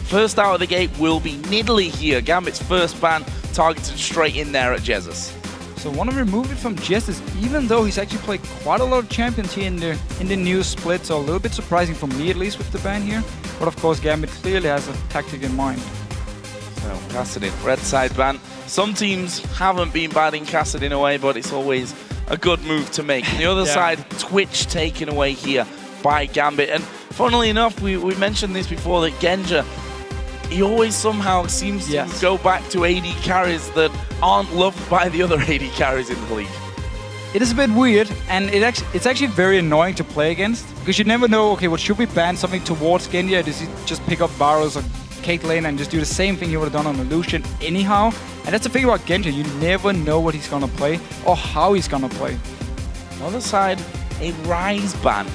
First out of the gate will be Nidalee here. Gambit's first ban targeted straight in there at Jesiz. So want to remove it from Jesiz, even though he's actually played quite a lot of champions here in the new split. So a little bit surprising for me, at least, with the ban here. But of course, Gambit clearly has a tactic in mind. So Kassadin, red side ban. Some teams haven't been banning Kassadin away, but it's always a good move to make. On the other side, Twitch taken away here by Gambit. And funnily enough, we mentioned this before, that Genja, he always somehow seems to go back to AD carries that aren't loved by the other AD carries in the league. It is a bit weird, and it's actually very annoying to play against, because you never know, okay, what should we ban something towards Genja? Does he just pick up Varus or Caitlyn and just do the same thing he would have done on the Lucian anyhow? And that's the thing about Genja, you never know what he's gonna play or how he's gonna play. On the other side, a Rise ban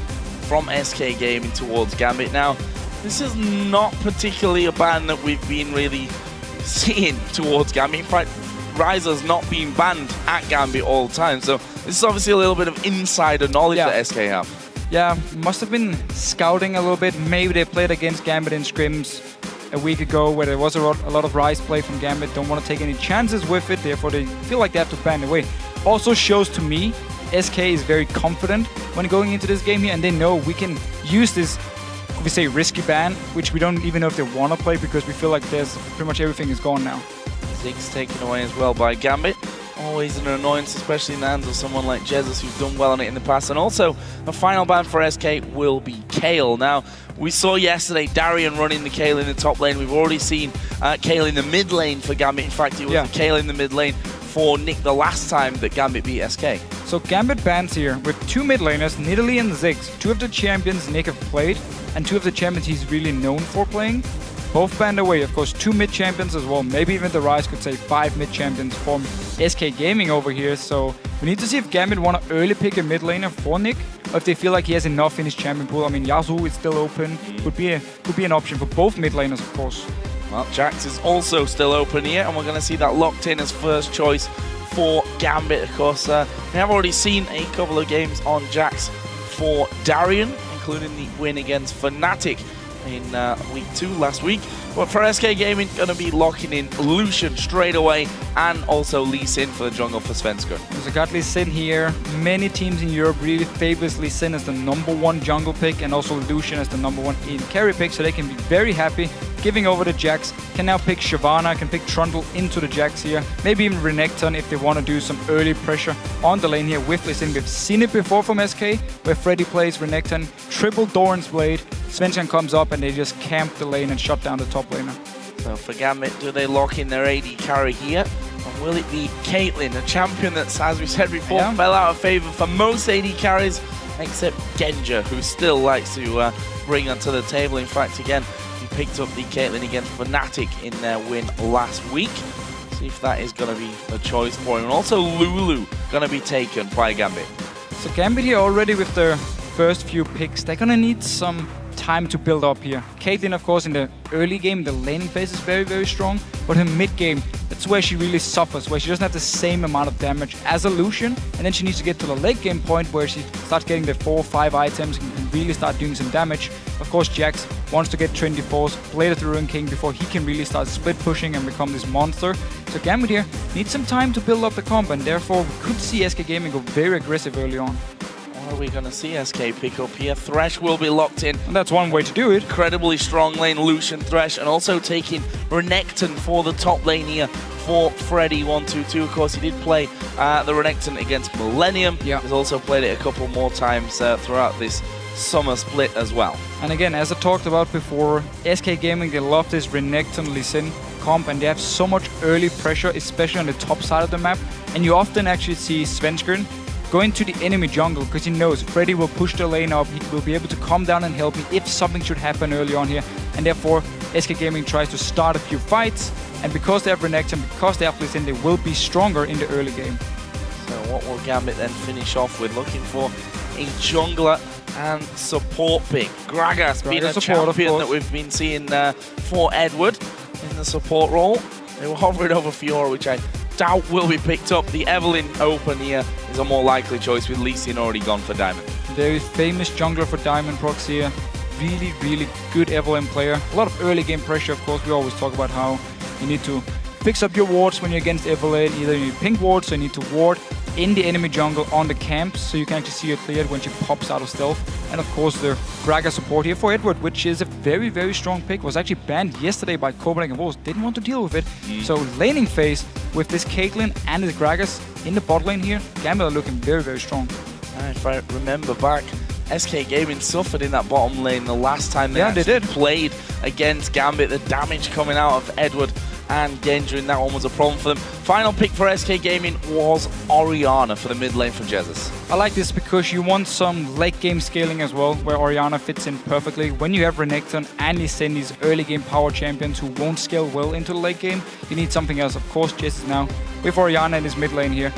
from SK Gaming towards Gambit. Now, this is not particularly a ban that we've been really seeing towards Gambit. In fact, Rise has not been banned at Gambit all the time, so this is obviously a little bit of insider knowledge that SK have. Yeah, must have been scouting a little bit. Maybe they played against Gambit in scrims a week ago where there was a lot of Rise play from Gambit. Don't want to take any chances with it, therefore they feel like they have to ban it away. Also shows to me SK is very confident when going into this game here, and they know we can use this, we say, risky ban, which we don't even know if they want to play, because we feel like there's pretty much everything is gone now. Ziggs taken away as well by Gambit. Always an annoyance, especially in the hands of someone like Jesiz, who's done well on it in the past. And also, the final ban for SK will be Kayle. Now, we saw yesterday Darien running the Kayle in the top lane. We've already seen Kayle in the mid lane for Gambit. In fact, it was Kayle in the mid lane for Nick the last time that Gambit beat SK. So Gambit bans here with two mid laners, Nidalee and Ziggs, two of the champions Nick have played, and two of the champions he's really known for playing. Both banned away, of course, two mid champions as well. Maybe even the Rise could say 5 mid champions from SK Gaming over here. So we need to see if Gambit want to early pick a mid laner for Nick, or if they feel like he has enough in his champion pool. I mean, Yasuo is still open. Could be an option for both mid laners, of course. Well, Jax is also still open here, and we're going to see that locked in as first choice for Gambit. Of course, we have already seen a couple of games on Jax for Darien, including the win against Fnatic in Week 2 last week. But for SK Gaming, going to be locking in Lucian straight away, and also Lee Sin for the jungle for Svenskeren. So got Lee Sin here. Many teams in Europe really favors Lee Sin as the #1 jungle pick, and also Lucian as the #1 in carry pick, so they can be very happy giving over the Jax. Can now pick Shyvana, can pick Trundle into the Jax here. Maybe even Renekton if they want to do some early pressure on the lane here with Lee Sin. We've seen it before from SK, where Freddy plays Renekton, triple Doran's Blade, Svenskeren comes up and they just camp the lane and shut down the top laner. So for Gambit, do they lock in their AD carry here? Or will it be Caitlyn, a champion that's, as we said before, fell out of favor for most AD carries, except Genja, who still likes to bring onto the table. In fact, again, he picked up the Caitlyn against Fnatic in their win last week. See if that is going to be a choice for him. And also Lulu going to be taken by Gambit. So Gambit here already with their first few picks. They're going to need some time to build up here. Caitlyn, of course, in the early game, the laning phase is very, very strong, but her mid game, that's where she really suffers, where she doesn't have the same amount of damage as a Lucian, and then she needs to get to the late game point where she starts getting the 4 or 5 items and can really start doing some damage. Of course, Jax wants to get 24s, Blade of the Ruined King before he can really start split pushing and become this monster. So Gambit here needs some time to build up the comp, and therefore we could see SK Gaming go very aggressive early on. What are we going to see SK pick up here? Thresh will be locked in. And that's one way to do it. Incredibly strong lane, Lucian, Thresh, and also taking Renekton for the top lane here for Freddy122. Of course, he did play the Renekton against Millennium. He's also played it a couple more times throughout this summer split as well. And again, as I talked about before, SK Gaming, they love this Renekton Lee Sin comp, and they have so much early pressure, especially on the top side of the map. And you often actually see Svenskeren going to the enemy jungle, because he knows Freddy will push the lane up, he will be able to come down and help me if something should happen early on here, and therefore SK Gaming tries to start a few fights, and because they have Renekton, because they have Lee Sin, they will be stronger in the early game. So what will Gambit then finish off with? Looking for a jungler and support pick. Gragas being a champion that we've been seeing for Eduard in the support role. They were hovering over Fiora, which I doubt will be picked up. The Evelynn open here is a more likely choice, with Lee Sin already gone for Diamond. Very famous jungler for Diamond procs here. really, really good Evelynn player. A lot of early game pressure, of course. We always talk about how you need to fix up your wards when you're against Evelynn. Either you need pink wards, so you need to ward in the enemy jungle on the camps, so you can actually see her cleared when she pops out of stealth. And of course the Gragas support here for Eduard, which is a very, very strong pick. Was actually banned yesterday by Copenhagen Wolves. Didn't want to deal with it. So laning phase with this Caitlyn and this Gragas in the bot lane here, Gambit are looking very, very strong. If I remember back, SK Gaming suffered in that bottom lane the last time they played against Gambit. The damage coming out of Eduard and Genja in that one was a problem for them. Final pick for SK Gaming was Orianna for the mid lane for Jesiz. I like this because you want some late game scaling as well, where Orianna fits in perfectly. When you have Renekton and you send these early game power champions who won't scale well into the late game, you need something else. Of course, Jesiz now with Orianna in his mid lane here.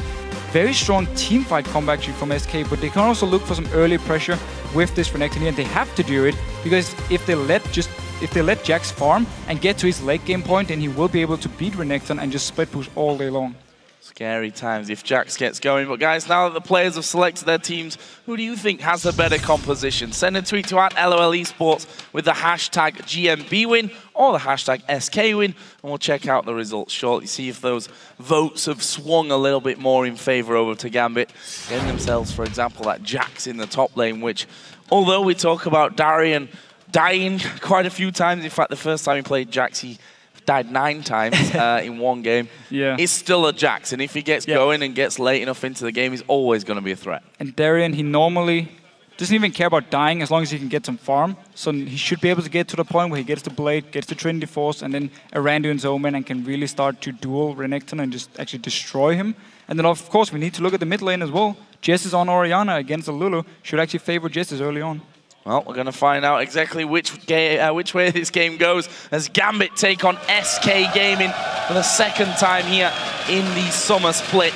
Very strong team fight comeback from SK, but they can also look for some early pressure with this Renekton here, and they have to do it because if they let Jax farm and get to his late game point, then he will be able to beat Renekton and just split push all day long. Scary times if Jax gets going. But guys, now that the players have selected their teams, who do you think has a better composition? Send a tweet to @LOLesports with the hashtag GMBwin or the hashtag SKwin, and we'll check out the results shortly. See if those votes have swung a little bit more in favor over to Gambit. Getting themselves, for example, that Jax in the top lane, which, although we talk about Darien dying quite a few times, in fact, the first time he played Jax, he died 9 times in one game. It's still a Jax, and if he gets going and gets late enough into the game, he's always going to be a threat. And Darien, he normally doesn't even care about dying as long as he can get some farm. So he should be able to get to the point where he gets the Blade, gets the Trinity Force, and then a Randuin's Omen, and can really start to duel Renekton and just actually destroy him. And then, of course, we need to look at the mid lane as well. Jesiz on Orianna against the Lulu should actually favor Jesiz early on. Well, we're going to find out exactly which way this game goes as Gambit take on SK Gaming for the second time here in the summer split.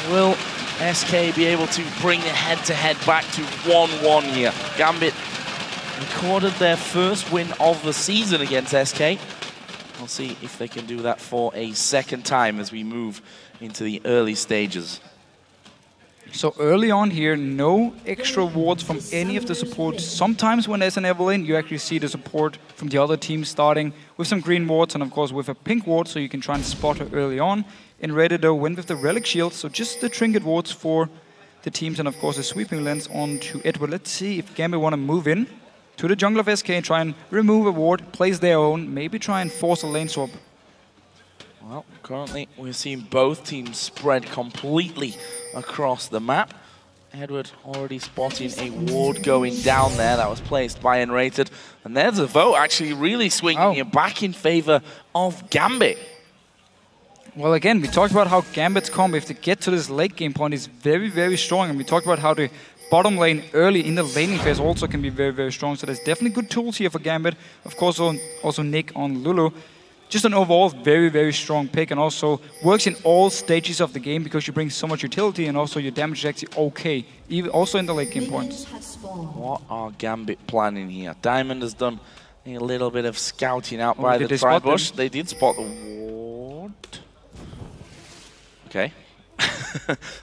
Will SK be able to bring the head-to-head back to 1-1 here? Gambit recorded their first win of the season against SK. We'll see if they can do that for a second time as we move into the early stages. So early on here, no extra wards from any of the supports. Sometimes when there's an Evelynn, you actually see the support from the other team starting with some green wards and of course with a pink ward, so you can try and spot her early on. nRated though went with the relic shield, so just the trinket wards for the teams, and of course a sweeping lens onto Eduard. Let's see if Gambit want to move in to the jungle of SK and try and remove a ward, place their own, maybe try and force a lane swap. Well, currently we're seeing both teams spread completely across the map. Eduard already spotting a ward going down there that was placed by nRated. And there's a vote actually really swinging it back in favor of Gambit. Well, again, we talked about how Gambit's combo, if they get to this late game point, is very, very strong. And we talked about how the bottom lane early in the laning phase also can be very, very strong. So there's definitely good tools here for Gambit. Of course, also Nick on Lulu. Just an overall very, very strong pick, and also works in all stages of the game because you bring so much utility, and also your damage is actually okay, even also in the late game points. What are Gambit planning here? Diamond has done a little bit of scouting out by the Tribush. They did spot the ward. Okay.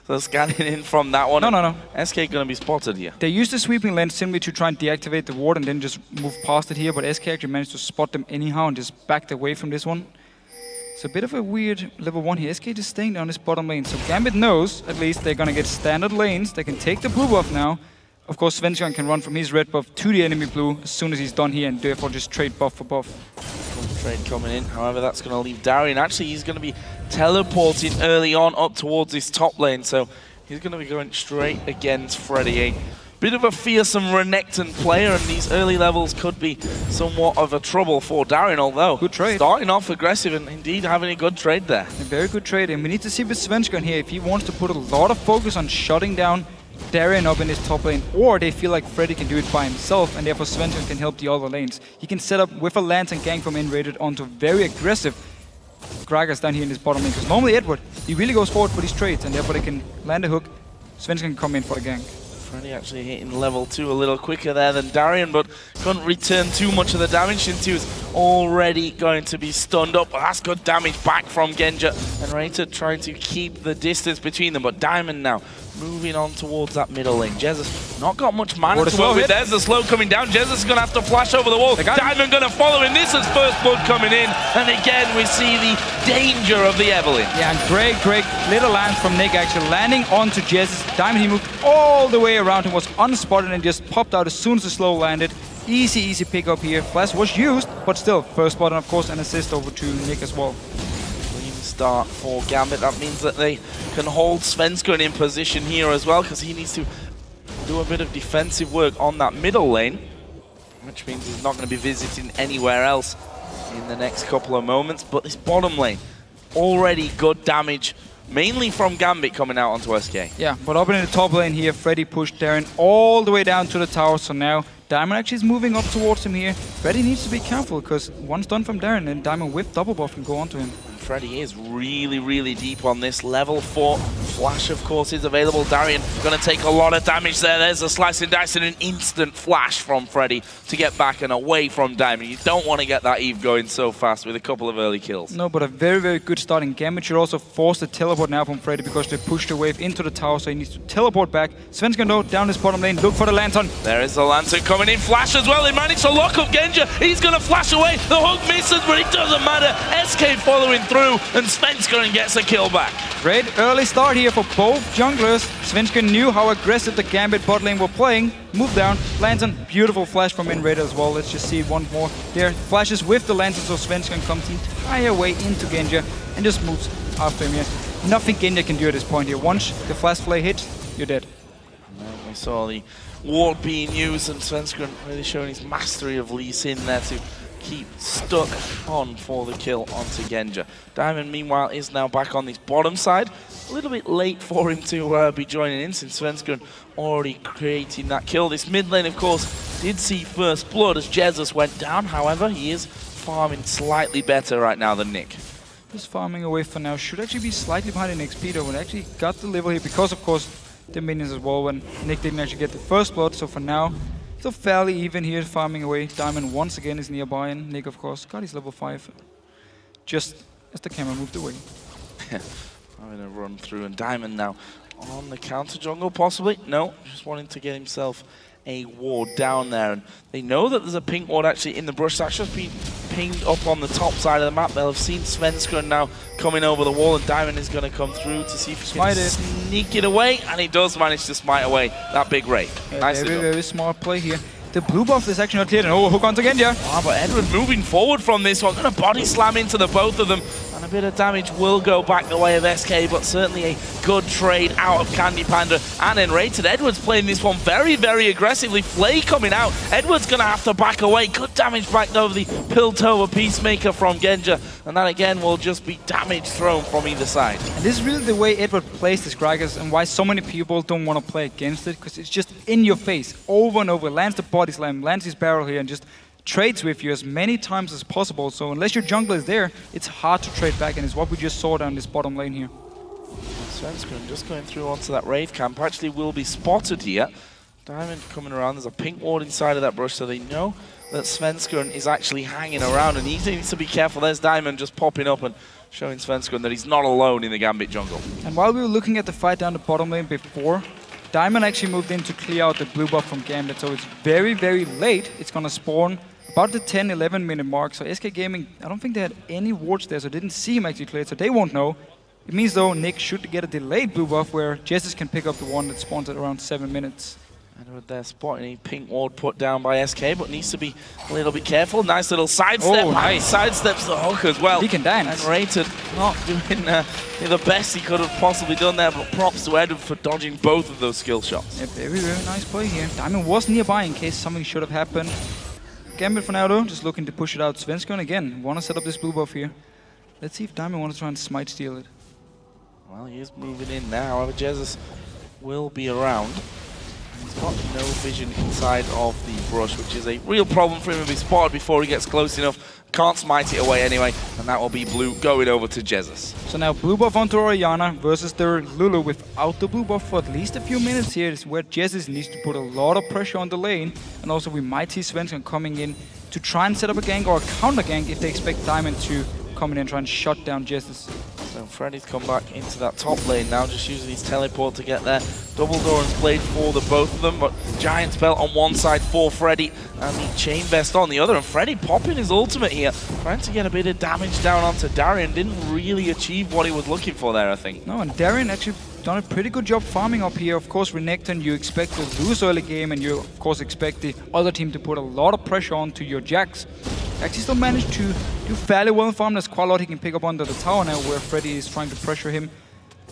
So scanning in from that one. No. SK going to be spotted here. They used the sweeping lens simply to try and deactivate the ward and then just move past it here, but SK actually managed to spot them anyhow and just backed away from this one. It's a bit of a weird level 1 here. SK just staying down this bottom lane. So Gambit knows, at least, they're going to get standard lanes. They can take the blue buff now. Of course, Svenskeren can run from his red buff to the enemy blue as soon as he's done here, and therefore just trade buff for buff. Trade coming in, however, that's going to leave Darien. Actually, he's going to be teleporting early on up towards his top lane, so he's going to be going straight against Freddy. A bit of a fearsome Renekton player, and these early levels could be somewhat of a trouble for Darien, although good trade. Starting off aggressive and indeed having a good trade there. A very good trade, and we need to see with Svenskeren here if he wants to put a lot of focus on shutting down Darien up in his top lane, or they feel like Freddy can do it by himself, and therefore Svenskeren can help the other lanes. He can set up with a lance and gank from nRated onto very aggressive Gragas down here in his bottom lane, because normally Eduard, he really goes forward for these trades, and therefore they can land a hook. Svenskeren can come in for a gank. Freddy actually hitting level 2 a little quicker there than Darien, but couldn't return too much of the damage since he was already going to be stunned up. But that's good damage back from Genja, and nRated trying to keep the distance between them, but Diamond now moving on towards that middle lane. Jesiz not got much mana to slow work with. hit. There's the slow coming down. Jesiz is going to have to flash over the wall. Diamond going to follow him. This is first blood coming in. And again, we see the danger of the Evelynn. Yeah, and great little land from Nick actually landing onto Jesiz. Diamond, he moved all the way around him, was unspotted and just popped out as soon as the slow landed. Easy pick up here. Flash was used, but still, first spot and of course an assist over to Nick as well. Clean start for Gambit. That means that they can hold Svenskeren in position here as well, because he needs to do a bit of defensive work on that middle lane, which means he's not going to be visiting anywhere else in the next couple of moments. But this bottom lane, already good damage, mainly from Gambit coming out onto SK. Yeah, but up in the top lane here, Freddy pushed Darien all the way down to the tower, so now Diamond actually is moving up towards him here. Freddy needs to be careful, because once done from Darien, then Diamond with double buff can go onto him. Freddy is really deep on this. Level 4 flash, of course, is available. Darien going to take a lot of damage there. There's a slice and dice and an instant flash from Freddy to get back and away from Diamond. You don't want to get that Eve going so fast with a couple of early kills. No, but a very good start. And Gambit should also force the teleport now from Freddy, because they pushed the wave into the tower, so he needs to teleport back. Svenskeren though, down this bottom lane, look for the lantern. There is the lantern coming in. Flash as well. They managed to lock up Genja. He's going to flash away. The hook misses, but it doesn't matter. SK following through, and Svenskeren gets a kill back. Great early start here for both junglers. Svenskeren knew how aggressive the Gambit bot lane were playing. Move down, lantern, beautiful flash from nRated as well. Let's just see one more there. Flashes with the lantern, so Svenskeren comes the entire way into Genja and just moves after him here. Nothing Genja can do at this point here. Once the flash play hit, you're dead. We saw the ward being used, and Svenskeren really showing his mastery of Lee Sin there to keep stuck on for the kill onto Genja. Diamond, meanwhile, is now back on this bottom side. A little bit late for him to be joining in, since Svenskeren already creating that kill. This mid lane, of course, did see first blood as Jesiz went down. However, he is farming slightly better right now than Nick. Just farming away for now. Should actually be slightly behind in XP though, but actually got the level here because, of course, the minions as well, when Nick didn't actually get the first blood. So for now, still fairly even here, farming away. Diamond once again is nearby, and Nick, of course, got his level 5. Just as the camera moved away. I'm going to run through, and Diamond now on the counter jungle, possibly? No, just wanting to get himself a ward down there. And they know that there's a pink ward actually in the brush. That's just been pinged up on the top side of the map. They'll have seen Svenskeren now coming over the wall, and Diamond is going to come through to see if he can sneak it away. And he does manage to smite away that big raid. Nicely done. Very smart play here. The blue buff is actually not cleared, and hook onto Genja. Ah, but Eduard moving forward from this one, going to body slam into the both of them, and a bit of damage will go back the way of SK, but certainly a good trade out of CandyPanda and nRated. Eduard's playing this one very aggressively. Flay coming out. Eduard's going to have to back away. Good damage back over the Piltover Peacemaker from Genja, and that again will just be damage thrown from either side. And this is really the way Eduard plays this Gragas, and why so many people don't want to play against it, because it's just in your face over and over. Lands the body slam, lands his barrel here, and just trades with you as many times as possible. So unless your jungler is there, it's hard to trade back, and it's what we just saw down this bottom lane here. Svenskeren just going through onto that Wraith camp. Actually will be spotted here. Diamond coming around. There's a pink ward inside of that brush, so they know that Svenskeren is actually hanging around, and he needs to be careful. There's Diamond just popping up and showing Svenskeren that he's not alone in the Gambit jungle. And while we were looking at the fight down the bottom lane before, Diamond actually moved in to clear out the blue buff from Gambit, so it's very late. It's gonna spawn about the 10-11 minute mark. So SK Gaming, I don't think they had any wards there, so didn't see him actually cleared, so they won't know. It means though Nick should get a delayed blue buff where Jesiz can pick up the one that spawns at around 7 minutes. Eduard there spotting a pink ward put down by SK, but needs to be a little bit careful. Nice little sidestep. Oh, nice. Sidesteps the hook as well. He can dance. nRated not doing the best he could have possibly done there, but props to Eduard for dodging both of those skill shots. Yeah, very nice play here. Diamond was nearby in case something should have happened. Gambit for now though, just looking to push it out. Svenskeren again, want to set up this blue buff here. Let's see if Diamond wants to try and smite steal it. Well, he is moving in now. However, Jesiz will be around. He's got no vision inside of the brush, which is a real problem for him to be spotted before he gets close enough. Can't smite it away anyway, and that will be blue going over to Jesiz. So now blue buff onto Orianna versus the Lulu without the blue buff for at least a few minutes here. Is where Jesiz needs to put a lot of pressure on the lane, and also we might see Svenskeren coming in to try and set up a gank or a counter gank if they expect Diamond to come in and try and shut down Jesiz. So Freddy's come back into that top lane now, just using his teleport to get there. Double door is played for the both of them, but Giant Spell on one side for Freddy, and the Chain Vest on the other. And Freddy popping his ultimate here, trying to get a bit of damage down onto Darien. Didn't really achieve what he was looking for there, I think. No, and Darien actually done a pretty good job farming up here. Of course, Renekton, you expect to lose early game, and you of course expect the other team to put a lot of pressure onto your Jax. Actually still managed to do fairly well in farm. There's quite a lot he can pick up under the tower now, where Freddy is trying to pressure him.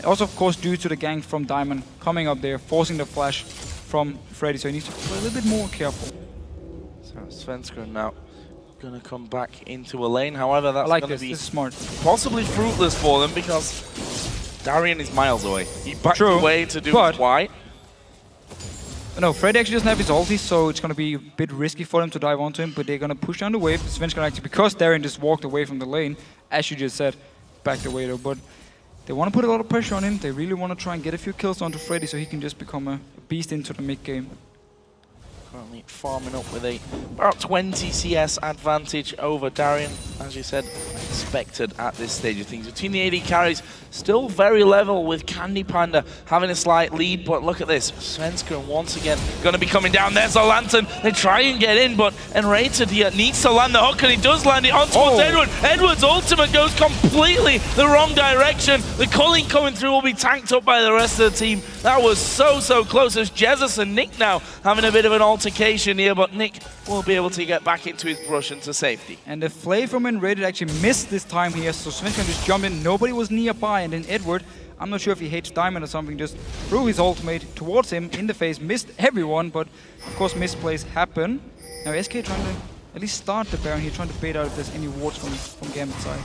Also, of course, due to the gank from Diamond coming up there, forcing the flash from Freddy, so he needs to be a little bit more careful. So Svenskeren now gonna come back into a lane. However, that's gonna be smart. Possibly fruitless for them because Darien is miles away. He backed away to do his white. No, Freddy actually doesn't have his ulti, so it's going to be a bit risky for them to dive onto him, but they're going to push down the wave. Svenskeren actually, because Darien just walked away from the lane, as you just said, backed away though, but they want to put a lot of pressure on him. They really want to try and get a few kills onto Freddy so he can just become a beast into the mid game. Currently farming up with about 20 CS advantage over Darien, as you said, expected at this stage of things. Between the AD carries, still very level with CandyPanda having a slight lead, but look at this. Svenskeren once again going to be coming down. There's a lantern. They try and get in, but nRated here needs to land the hook, and he does land it on towards Eduard. Eduard's ultimate goes completely the wrong direction. The culling coming through will be tanked up by the rest of the team. That was so close. As Jesiz and Nick now having a bit of an altercation here, but Nick will be able to get back into his brush into safety. And the flay from nRated actually missed this time here, so Svenskeren just jumped in. Nobody was nearby, and then Eduard, I'm not sure if he hates Diamond or something, just threw his ultimate towards him in the face, missed everyone, but of course misplays happen. Now SK trying to at least start the Baron here, trying to bait out if there's any wards from Gambit's side.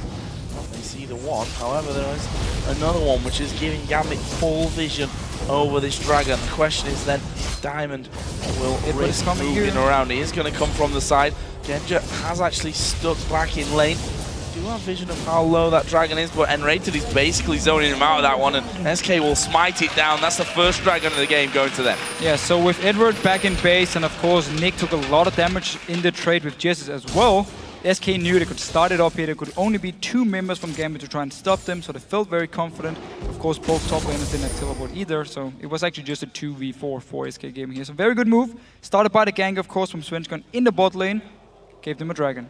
Well, they see the one, however there is another one which is giving Gambit full vision over this dragon. The question is then, Diamond will risk moving around. He is going to come from the side. Genja has actually stuck back in lane. Do have vision of how low that dragon is, but nRated is basically zoning him out of that one, and SK will smite it down. That's the first dragon of the game going to them. Yeah, so with Eduard back in base, and of course Nick took a lot of damage in the trade with Jesiz as well, SK knew they could start it up here. There could only be 2 members from Gambit to try and stop them, so they felt very confident. Of course, both top laners didn't have teleport either, so it was actually just a 2v4 for SK Gaming here. So very good move. Started by the gank, of course, from Svenskeren in the bot lane. Gave them a dragon.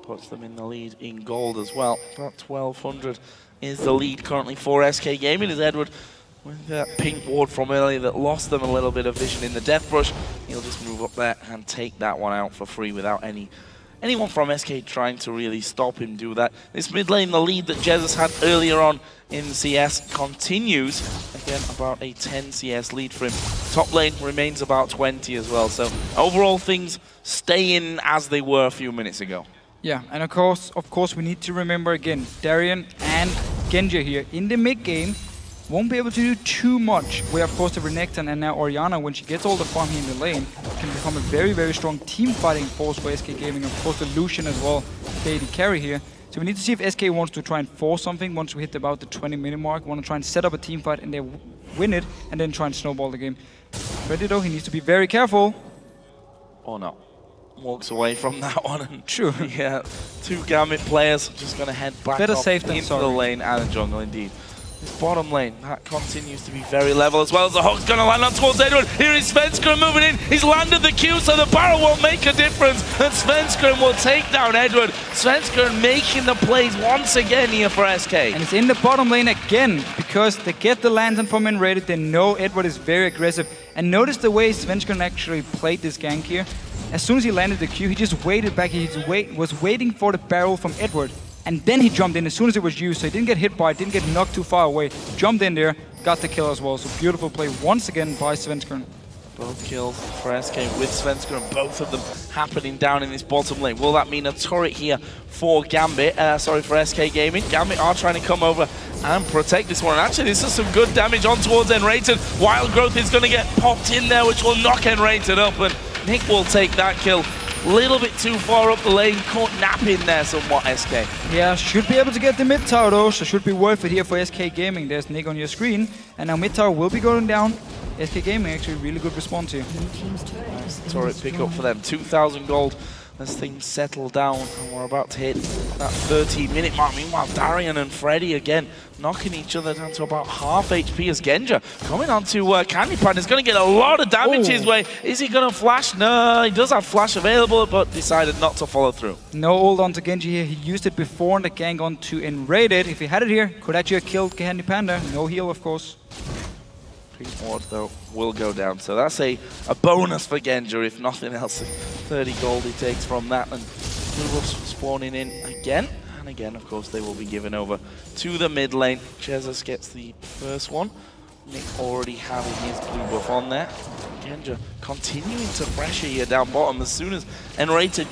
Puts them in the lead in gold as well. About 1200 is the lead currently for SK Gaming, as Eduard, with that pink ward from earlier that lost them a little bit of vision in the death brush, he'll just move up there and take that one out for free without anyone from SK trying to really stop him do that. This mid lane, the lead that Jesiz had earlier on in CS continues. Again, about a 10 CS lead for him. Top lane remains about 20 as well. So overall things stay in as they were a few minutes ago. Yeah, and of course we need to remember again, Darien and Genja here in the mid game won't be able to do too much, where of course the Renekton and now Orianna, when she gets all the farm here in the lane, can become a very strong team fighting force for SK Gaming. Of course the Lucian as well, the carry here. So we need to see if SK wants to try and force something once we hit about the 20-minute mark. Want to try and set up a team fight and they win it, and then try and snowball the game. Freddy though, he needs to be very careful. Oh no. Walks away from that one. True. Yeah, 2 Gambit players just going to head back Better up safe than into sorry. the lane and the jungle indeed. This bottom lane, that continues to be very level as well, as the hook's going to land on towards Eduard. Here is Svenskeren moving in. He's landed the Q, so the barrel won't make a difference. And Svenskeren will take down Eduard. Svenskeren making the plays once again here for SK. And it's in the bottom lane again, because they get the lantern from nRated. They know Eduard is very aggressive. And notice the way Svenskeren actually played this gank here. As soon as he landed the Q, he just waited back. He was waiting for the barrel from Eduard. And then he jumped in as soon as it was used, so he didn't get hit by it, didn't get knocked too far away. Jumped in there, got the kill as well. So beautiful play once again by Svenskeren. Both kills for SK with Svenskeren, both of them happening down in this bottom lane. Will that mean a turret here for Gambit? For SK Gaming. Gambit are trying to come over and protect this one. And actually, this is some good damage on towards nRated. Wild Growth is going to get popped in there, which will knock nRated up, and Nick will take that kill. Little bit too far up the lane, caught napping there somewhat, SK. Yeah, should be able to get the mid tower though, so should be worth it here for SK Gaming. There's Nick on your screen, and now mid tower will be going down. SK Gaming actually really good response here. Nice turret pick up for them. 2,000 gold as things settle down, and we're about to hit that 13-minute mark. Meanwhile, Darien and Freddy again knocking each other down to about half HP as Genja coming on to CandyPanda is going to get a lot of damage his way. Is he going to flash? No, he does have flash available, but decided not to follow through. No ult onto Genji here. He used it before in the gank on to nRated. If he had it here, could actually have killed CandyPanda. No heal, of course. Ward, though, will go down. So that's a bonus for Genja, if nothing else. 30 gold he takes from that. And Lulu spawning in again. And again, of course, they will be given over to the mid lane. Jesiz gets the first one. Nick already having his blue buff on there. Genja continuing to pressure here down bottom. As soon as nRated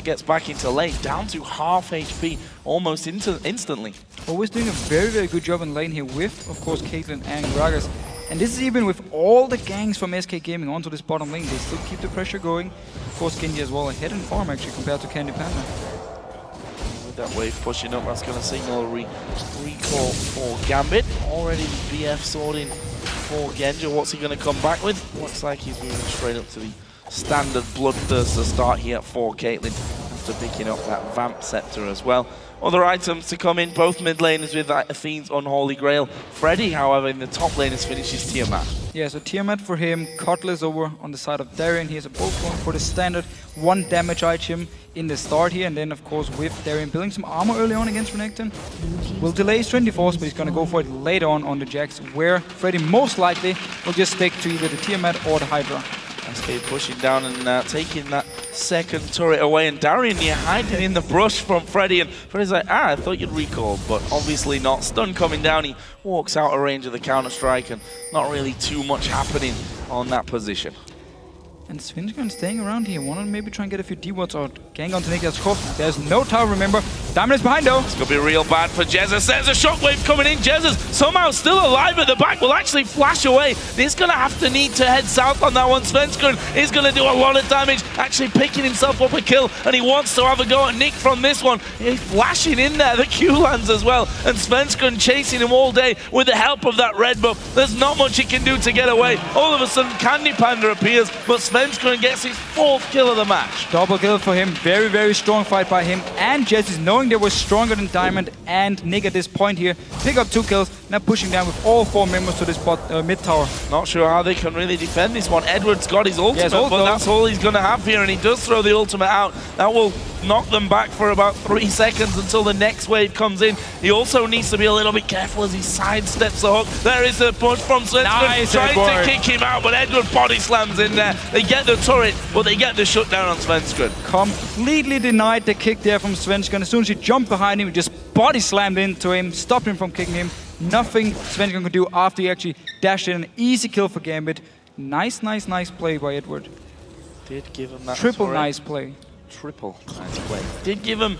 gets back into lane, down to half HP almost instantly. Always doing a very, very good job in lane here with, of course, Caitlyn and Gragas. And this is even with all the ganks from SK Gaming onto this bottom lane. They still keep the pressure going. Of course, Genja as well ahead in farm actually compared to CandyPanda. With that wave pushing up, that's going to signal a recall for Gambit. Already BF sorting for Genja. What's he going to come back with? Looks like he's moving straight up to the standard Bloodthirster start here for Caitlyn after picking up that Vamp Scepter as well. Other items to come in, both mid laners with Athene's Unholy Grail. Freddy, however, in the top lane has finished his Tiamat. Yeah, so Tiamat for him, Cutlass over on the side of Darien. He has a bolt going for the standard 1 damage item in the start here, and then of course with Darien building some armor early on against Renekton. Will delay his 24s, but he's going to go for it later on the Jax, where Freddy most likely will just stick to either the Tiamat or the Hydra. SK pushing down and taking that second turret away, and Darien here hiding in the brush from Freddy, and Freddy's like, I thought you'd recall, but obviously not. Stun coming down, he walks out of range of the counter-strike, and not really too much happening on that position. And Svenskeren staying around here, wanna maybe try and get a few D-wards or gang onto Nick. There's no tower, remember. Diamond is behind though. It's gonna be real bad for Jesiz. There's a shockwave coming in. Jesiz somehow still alive at the back, will actually flash away. He's gonna have to need to head south on that one. Svenskeren is gonna do a lot of damage, actually picking himself up a kill, and he wants to have a go at Nick from this one. He's flashing in there, the Q lands as well, and Svenskeren chasing him all day with the help of that red buff. There's not much he can do to get away. All of a sudden, CandyPanda appears, but Svenskeren gets his 4th kill of the match. Double kill for him. Very, very strong fight by him and Jesiz, knowing they were stronger than Diamond and Nick at this point here. Pick up 2 kills, now pushing down with all 4 members to this mid tower. Not sure how they can really defend this one. Eduard's got his ultimate, but that's all he's going to have here, and he does throw the ultimate out. That will knock them back for about 3 seconds until the next wave comes in. He also needs to be a little bit careful as he sidesteps the hook. There is a punch from Svenskeren, nice, trying to kick him out, but Eduard body slams in there. They get the turret, but they get the shutdown on Svenskeren. Completely denied the kick there from Svenskeren. As soon as he jumped behind him, he just body slammed into him, stopped him from kicking him. Nothing Svenskeren could do after he actually dashed in. An easy kill for Gambit. Nice, nice, nice play by Eduard. Did give him that triple turret. Nice play. Triple nice play. Did give him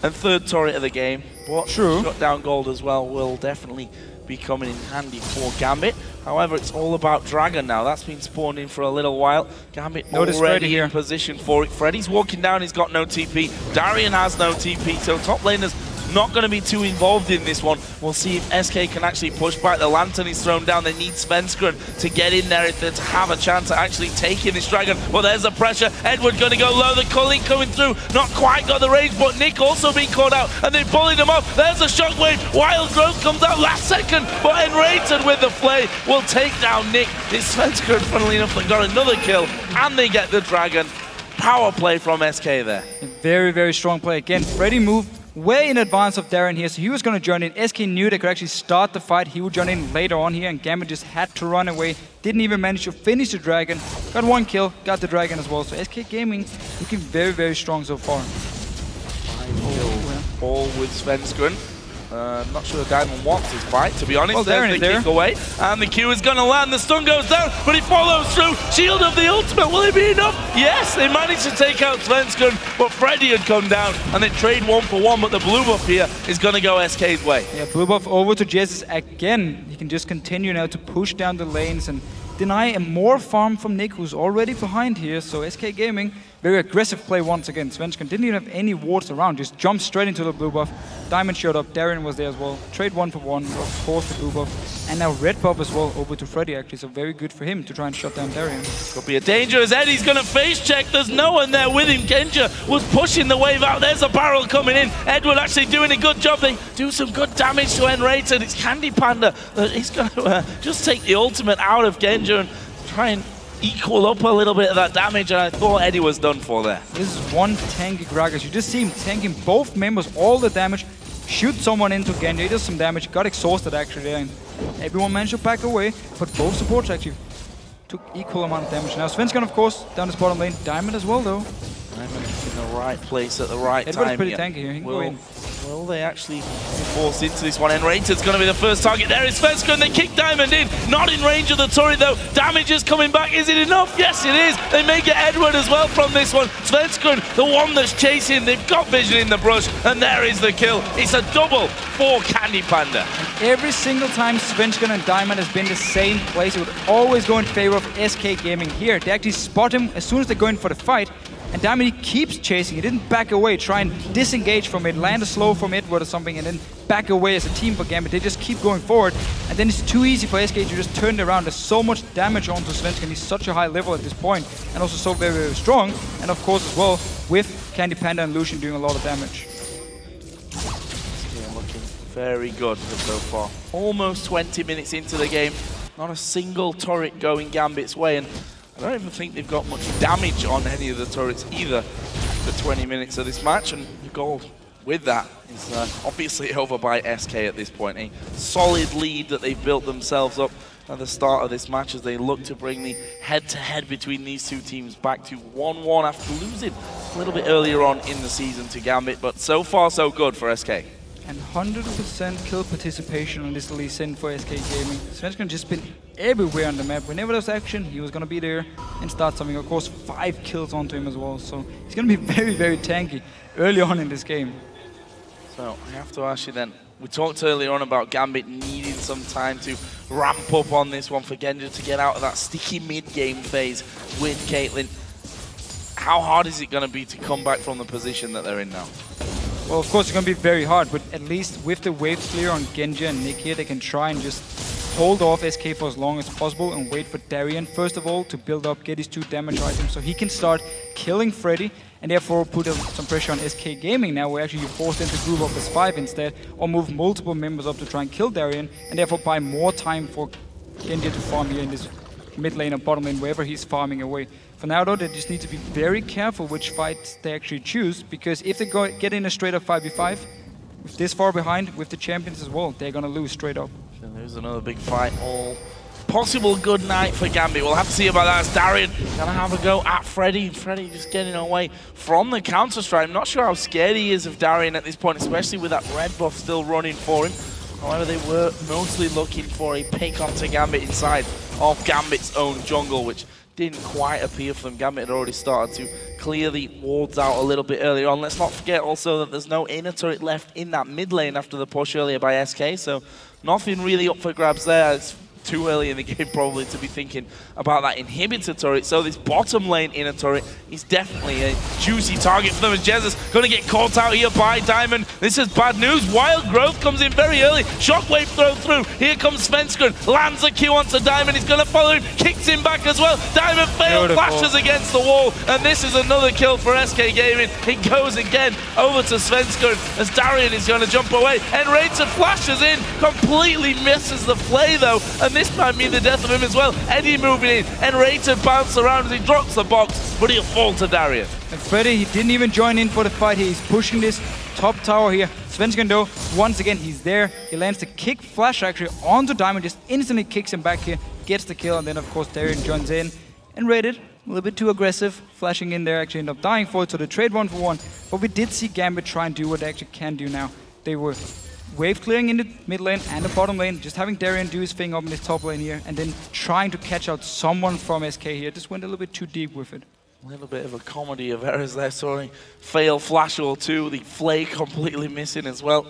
a 3rd turret of the game, but true. Shutdown gold as well will definitely be coming in handy for Gambit. However, it's all about Dragon now. That's been spawned in for a little while. Gambit already in position for it. Freddy's walking down, he's got no TP. Darien has no TP, so top laners not going to be too involved in this one. We'll see if SK can actually push back. The Lantern is thrown down. They need Svenskeren to get in there if they're to have a chance at actually taking this Dragon. Well, there's the pressure. Eduard going to go low. The culling coming through. Not quite got the range, but Nick also being caught out, and they bullied him off. There's a shockwave. Wild Growth comes out last second, but nRated with the flay will take down Nick. It's Svenskeren, funnily enough, that got another kill, and they get the Dragon. Power play from SK there. Very, very strong play. Again, Freddy moved way in advance of Darien here, so he was going to join in. SK knew they could actually start the fight. He would join in later on here, and Gambit just had to run away. Didn't even manage to finish the Dragon. Got 1 kill, got the Dragon as well. So SK Gaming looking very, very strong so far. 5 kills, all with Svenskeren. Not sure Diamond wants his fight, to be honest. Well, there's the kick away, and the Q is going to land. The stun goes down, but he follows through. Shield of the ultimate, will it be enough? Yes, they managed to take out Svenskeren, but Freddy had come down, and they trade 1 for 1, but the blue buff here is going to go SK's way. Yeah, blue buff over to Jesiz again. He can just continue now to push down the lanes and deny a more farm from Nick, who's already behind here. So SK Gaming Very aggressive play once again. Svenskeren didn't even have any wards around, just jumped straight into the blue buff. Diamond showed up, Darien was there as well. Trade 1 for 1, of course the blue buff. And now red buff as well, over to Freddy actually, so very good for him to try and shut down Darien. Could be a danger as Eddie's going to face check. There's no one there with him. Genja was pushing the wave out. There's a barrel coming in. Eduard actually doing a good job. They do some good damage to nRated. It's CandyPanda. He's going to just take the ultimate out of Genja and try and equal up a little bit of that damage, and I thought Eddie was done for there. This is one tanky Gragas. You just see him tanking both members, all the damage, shoot someone into Genja, he does some damage, got exhausted actually there, and everyone managed to back away, but both supports actually took equal amount of damage. Now Svenskeren, of course, down his bottom lane. Diamond as well, though. Diamond in the right place at the right Eduard's time. pretty tanky here. He can go in. Will they actually force into this one? nRated's going to be the first target. There is Svenskeren. They kick Diamond in. Not in range of the turret, though. Damage is coming back. Is it enough? Yes, it is. They may get Eduard as well from this one. Svenskeren, the one that's chasing. They've got vision in the brush, and there is the kill. It's a double for CandyPanda. Every single time Svenskeren and Diamond has been the same place, it would always go in favor of SK Gaming here. They actually spot him as soon as they're going for the fight. And Diamond, he keeps chasing. He didn't back away, try and disengage from it, land a slow from Eduard or something, and then back away as a team for Gambit. They just keep going forward. And then it's too easy for SK to just turn it around. There's so much damage onto Svenskeren. He's such a high level at this point, and also so very, very strong. And of course, as well, with CandyPanda and Lucian doing a lot of damage. Yeah, looking very good so far. Almost 20 minutes into the game. Not a single turret going Gambit's way, and I don't even think they've got much damage on any of the turrets either for 20 minutes of this match, and the goal with that is obviously over by SK at this point. A solid lead that they've built themselves up at the start of this match as they look to bring the head-to-head between these two teams back to 1-1 after losing a little bit earlier on in the season to Gambit, but so far so good for SK. And 100% kill participation on this Lee Sin for SK Gaming. Svenskeren just been everywhere on the map. Whenever there's action, he was going to be there and start something. Of course, 5 kills onto him as well. So he's going to be very, very tanky early on in this game. So I have to ask you then, we talked earlier on about Gambit needing some time to ramp up on this one for Genja to get out of that sticky mid-game phase with Caitlyn. How hard is it going to be to come back from the position that they're in now? Well, of course, it's going to be very hard, but at least with the wave clear on Genja and Nick here, they can try and just hold off SK for as long as possible and wait for Darien, first of all, to build up, get his 2 damage items so he can start killing Freddy, and therefore put some pressure on SK Gaming now, where actually you force them to group up as 5 instead, or move multiple members up to try and kill Darien, and therefore buy more time for Genja to farm here in this mid lane or bottom lane, wherever he's farming away. For now though, they just need to be very careful which fights they actually choose, because if they get in a straight up 5v5, with this far behind, with the champions as well, they're gonna lose straight up. So there's another big fight, all possible good night for Gambit. We'll have to see about that as Darien gonna have a go at Freddy. Freddy just getting away from the counter strike. I'm not sure how scared he is of Darien at this point, especially with that red buff still running for him. However, they were mostly looking for a pick onto Gambit inside of Gambit's own jungle, which didn't quite appear for them. Gambit had already started to clear the wards out a little bit earlier on. Let's not forget also that there's no inner turret left in that mid lane after the push earlier by SK, so nothing really up for grabs there. It's too early in the game probably to be thinking about that inhibitor turret, so this bottom lane inner turret is definitely a juicy target for them, as Jesiz going to get caught out here by Diamond. This is bad news. Wild Growth comes in very early. Shockwave thrown through. Here comes Svenskeren. Lands a Q onto Diamond. He's going to follow him. Kicks him back as well. Diamond failed. Flashes against the wall. And this is another kill for SK Gaming. It goes again over to Svenskeren as Darien is going to jump away. nRated flashes in. Completely misses the play though. And this might mean the death of him as well. Eddie moving in. nRated bounces around as he drops the box. But he'll fall to Darien. And Freddy, he didn't even join in for the fight here. He's pushing this top tower here. Svenskeren though, once again, he's there. He lands the kick flash actually onto Diamond, just instantly kicks him back here, gets the kill, and then of course Darien joins in. nRated, a little bit too aggressive, flashing in there, actually ended up dying for it, so they trade 1 for 1. But we did see Gambit try and do what they actually can do now. They were wave clearing in the mid lane and the bottom lane, just having Darien do his thing up in his top lane here, and then trying to catch out someone from SK here. Just went a little bit too deep with it. A little bit of a comedy of errors there, sorry. Fail flash or two, the flay completely missing as well.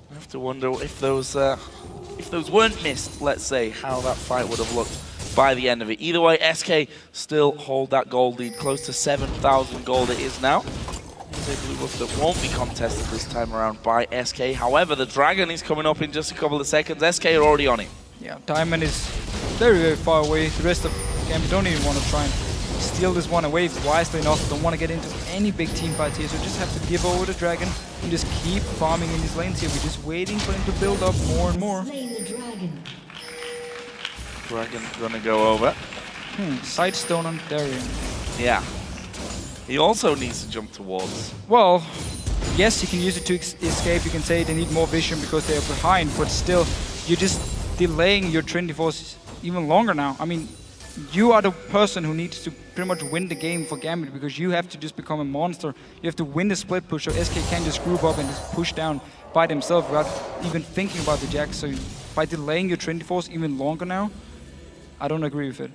I have to wonder if those weren't missed, let's say, how that fight would have looked. by the end of it. Either way, SK still hold that gold lead, close to 7,000 gold it is now. It's a blue buff that won't be contested this time around by SK. However, the Dragon is coming up in just a couple of seconds. SK are already on it. Yeah, Diamond is very, very far away. The rest of Gambit don't even want to try and steal this one away wisely enough. Don't want to get into any big team fights here, so just have to give over the Dragon and just keep farming in these lanes here. We're just waiting for him to build up more and more. Dragon's gonna go over. Side stone on Darien. Yeah. He also needs to jump towards. Well, yes, he can use it to escape. You can say they need more vision because they are behind, but still, you're just delaying your Trinity Force even longer now. I mean, you are the person who needs to pretty much win the game for Gambit because you have to just become a monster. You have to win the split push, so SK can just group up and just push down by themselves without even thinking about the Jack. So by delaying your Trinity Force even longer now, I don't agree with it.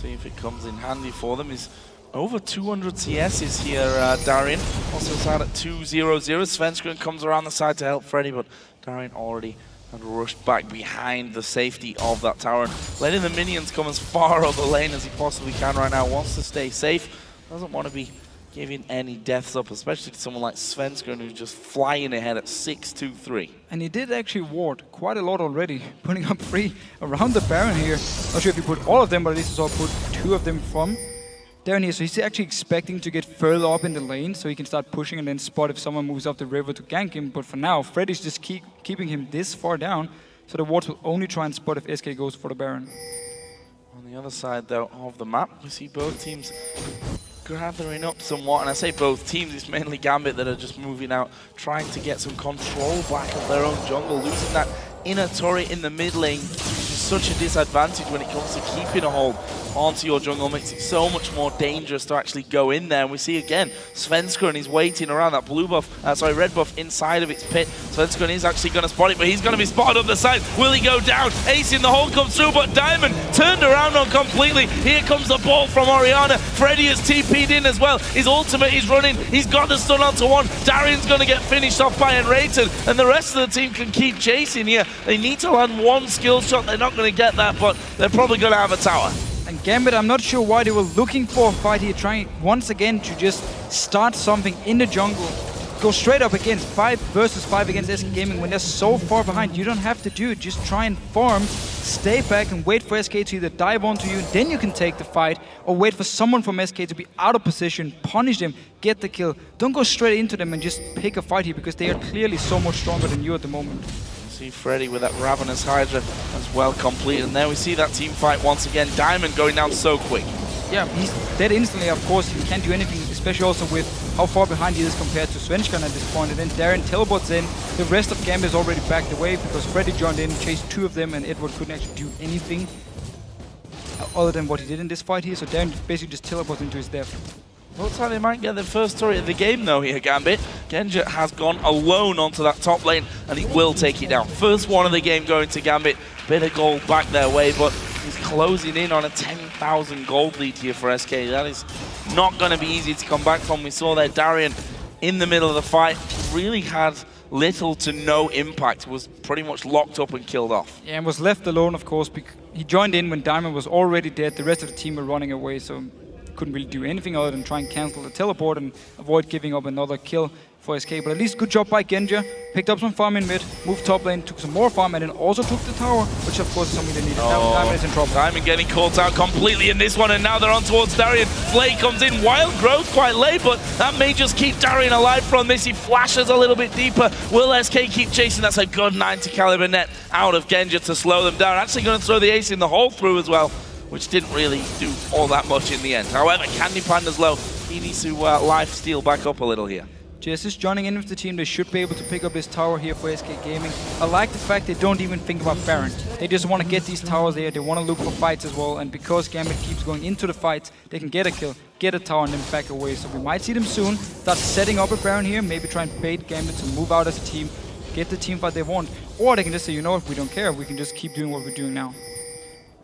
See if it comes in handy for them. He's over 200 CSs here, Darien. Also side at 2-0-0. Svenskeren comes around the side to help Freddy, but Darien already had rushed back behind the safety of that tower and letting the minions come as far up the lane as he possibly can right now. Wants to stay safe. Doesn't want to be giving any deaths up, especially to someone like Svenskeren who's just flying ahead at 6-2-3. And he did actually ward quite a lot already, putting up 3 around the Baron here. Not sure if he put all of them, but at least he saw put 2 of them from Darien here. So he's actually expecting to get further up in the lane so he can start pushing and then spot if someone moves up the river to gank him. But for now, Freddy's just keeping him this far down, so the wards will only try and spot if SK goes for the Baron. On the other side, though, of the map, we see both teams gathering up somewhat, and I say both teams, it's mainly Gambit that are just moving out, trying to get some control back of their own jungle. Losing that inner turret in the mid lane is such a disadvantage when it comes to keeping a hold onto your jungle. Makes it so much more dangerous to actually go in there. And we see again, Svenskeren is waiting around that blue buff, red buff inside of its pit. Svenskeren is actually going to spot it, but he's going to be spotted up the side. Will he go down? Ace in the hole comes through, but Diamond turned around on completely. Here comes the ball from Orianna. Freddy has TP'd in as well. His ultimate is running. He's got the stun onto one. Darien's going to get finished off by nRated, and the rest of the team can keep chasing here. They need to land one skill shot. They're not going to get that, but they're probably going to have a tower. And Gambit, I'm not sure why they were looking for a fight here, trying once again to just start something in the jungle. Go straight up against 5 versus 5 against SK Gaming when they're so far behind. You don't have to do it, just try and farm, stay back and wait for SK to either dive onto you, then you can take the fight, or wait for someone from SK to be out of position, punish them, get the kill. Don't go straight into them and just pick a fight here because they are clearly so much stronger than you at the moment. See Freddy with that Ravenous Hydra as well complete, and there we see that team fight once again. Diamond going down so quick. Yeah, he's dead instantly, of course. He can't do anything, especially also with how far behind he is compared to Svenskeren at this point. And then Darien teleports in. The rest of Gambit is already backed away because Freddy joined in, chased 2 of them, and Eduard couldn't actually do anything other than what he did in this fight here. So Darien basically just teleports into his death. Looks like they might get their first turret of the game though here, Gambit. Genja has gone alone onto that top lane and he will take it down. First one of the game going to Gambit. Bit of gold back their way, but he's closing in on a 10,000 gold lead here for SK. That is not going to be easy to come back from. We saw there Darien in the middle of the fight really had little to no impact, was pretty much locked up and killed off. Yeah, and was left alone, of course. He joined in when Diamond was already dead. The rest of the team were running away, so couldn't really do anything other than try and cancel the teleport and avoid giving up another kill for SK. But at least good job by Genja. Picked up some farm in mid, moved top lane, took some more farm, and then also took the tower, which of course is something they needed. Now Diamond is in trouble. Diamond getting caught out completely in this one, and now they're on towards Darien. Flay comes in, wild growth quite late, but that may just keep Darien alive from this. He flashes a little bit deeper. Will SK keep chasing? That's a good 90 caliber net out of Genja to slow them down. Actually going to throw the ace in the hole through as well, which didn't really do all that much in the end. However, CandyPanda's low. He needs to life steal back up a little here. Jesiz joining in with the team. They should be able to pick up this tower here for SK Gaming. I like the fact they don't even think about Baron. They just want to get these towers there. They want to look for fights as well. And because Gambit keeps going into the fights, they can get a kill, get a tower, and then back away. So we might see them soon start setting up a Baron here. Maybe try and bait Gambit to move out as a team, get the team fight they want. Or they can just say, you know what, we don't care. We can just keep doing what we're doing now.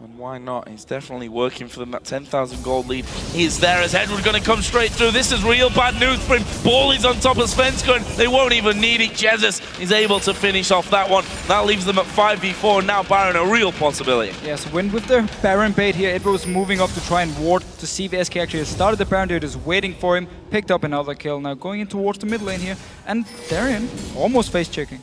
And why not? He's definitely working for them. That 10,000 gold lead is there as Eduard going to come straight through. This is real bad news for him. Ball is on top of Svenskeren. They won't even need it. Jesiz is able to finish off that one. That leaves them at 5v4. Now Baron a real possibility. Yes, when with the Baron bait here, Eduard was moving up to try and ward to see if SK actually started the Baron. They're just waiting for him. Picked up another kill. Now going in towards the mid lane here. And Darien almost face checking.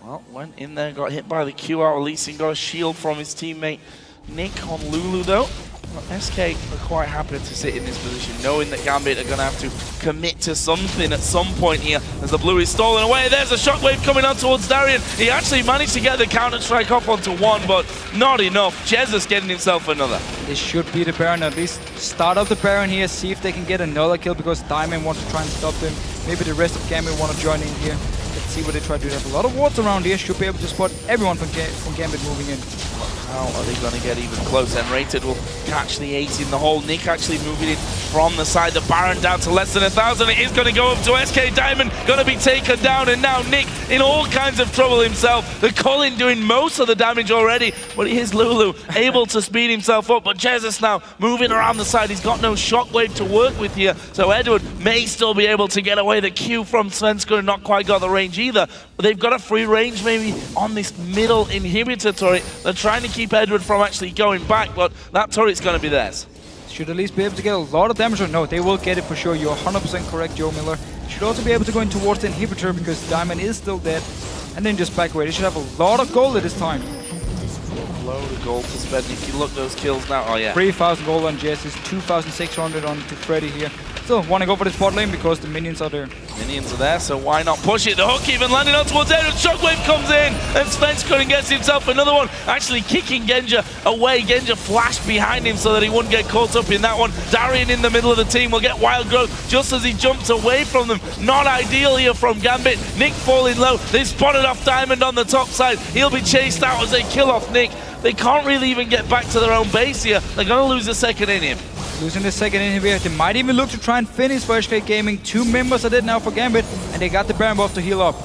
Well, went in there, got hit by the Q out, releasing, got a shield from his teammate Nick on Lulu though. Well, SK are quite happy to sit in this position, knowing that Gambit are going to have to commit to something at some point here as the blue is stolen away. There's a shockwave coming on towards Darien. He actually managed to get the counter-strike off onto one, but not enough. Jesiz getting himself another. This should be the Baron, at least start off the Baron here, see if they can get another kill because Diamond wants to try and stop them. Maybe the rest of Gambit want to join in here. Let's see what they try to do. They have a lot of wards around here, should be able to spot everyone from Gambit moving in. How are they going to get even closer? nRated will catch the ace in the hole. Nick actually moving in from the side. The Baron down to less than 1,000. It is going to go up to SK Diamond. Going to be taken down. And now Nick in all kinds of trouble himself. The Colin doing most of the damage already. But here's Lulu able to speed himself up. But Jesiz now moving around the side. He's got no shockwave to work with here. So Eduard may still be able to get away. The Q from Svenskeren not quite got the range either. But they've got a free range maybe on this middle inhibitor turret. They're trying to keep Eduard from actually going back, but that turret's going to be theirs. Should at least be able to get a lot of damage. Or no, they will get it for sure. You're 100% correct, Joe Miller. Should also be able to go in towards the inhibitor because Diamond is still dead. And then just back away. They should have a lot of gold at this time. Load of gold to spend. If you look those kills now, oh yeah. 3,000 gold on Jesiz, 2,600 on to Freddy here. Still want to go for the spot lane because the minions are there. Minions are there, so why not push it? The hook even landing on towards Edward. Shockwave comes in, and Svenskeren gets himself another one. Actually kicking Genja away. Genja flashed behind him so that he wouldn't get caught up in that one. Darien in the middle of the team will get wild growth just as he jumps away from them. Not ideal here from Gambit. Nick falling low. They spotted off Diamond on the top side. He'll be chased out as they kill off Nick. They can't really even get back to their own base here. They're going to lose a second in him. Losing the second inhibitor. They might even look to try and finish for SK Gaming. 2 members are dead now for Gambit, and they got the Baron buff to heal up.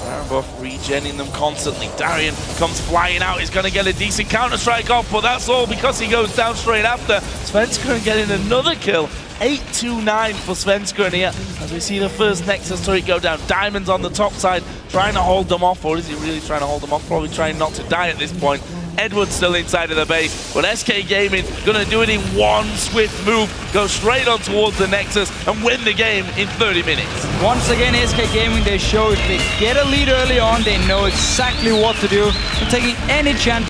Baron buff regenning them constantly. Darien comes flying out. He's going to get a decent counter-strike off, but that's all because he goes down straight after. Svenskeren getting another kill. 8-2-9 for Svenskeren here as we see the first Nexus turret go down. Diamond's on the top side trying to hold them off, or is he really trying to hold them off? Probably trying not to die at this point. Eduard's still inside of the base, but SK Gaming gonna do it in one swift move, go straight on towards the Nexus and win the game in 30 minutes. Once again, SK Gaming, they show if they get a lead early on, they know exactly what to do. They're taking any chance.